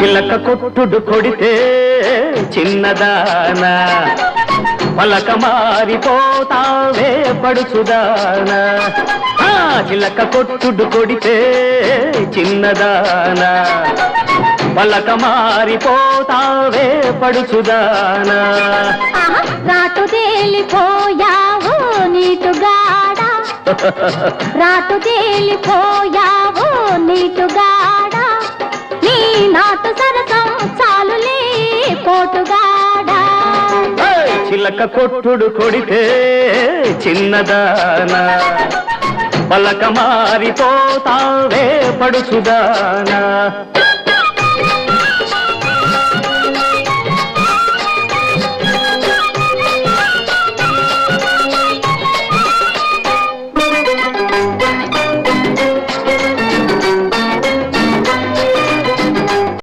చిలక కొట్టుడు కొడితే చిన్నదానా పలక మారిపోతావే పడుచుదానా చిలక కొట్టుడు కొడితే చిన్నదానా పలక మారిపోతావే పడుచుదానా రాటు తేలిపోయావు నీటుగాడా రాటు తేలిపోయావు నీటుగాడా నీ నాటు సరసం చాలులే పోటుగాడా చిలక కొట్టుడు కొడితే చిన్నదానా పలక మారిపోతావే పడుచుదానా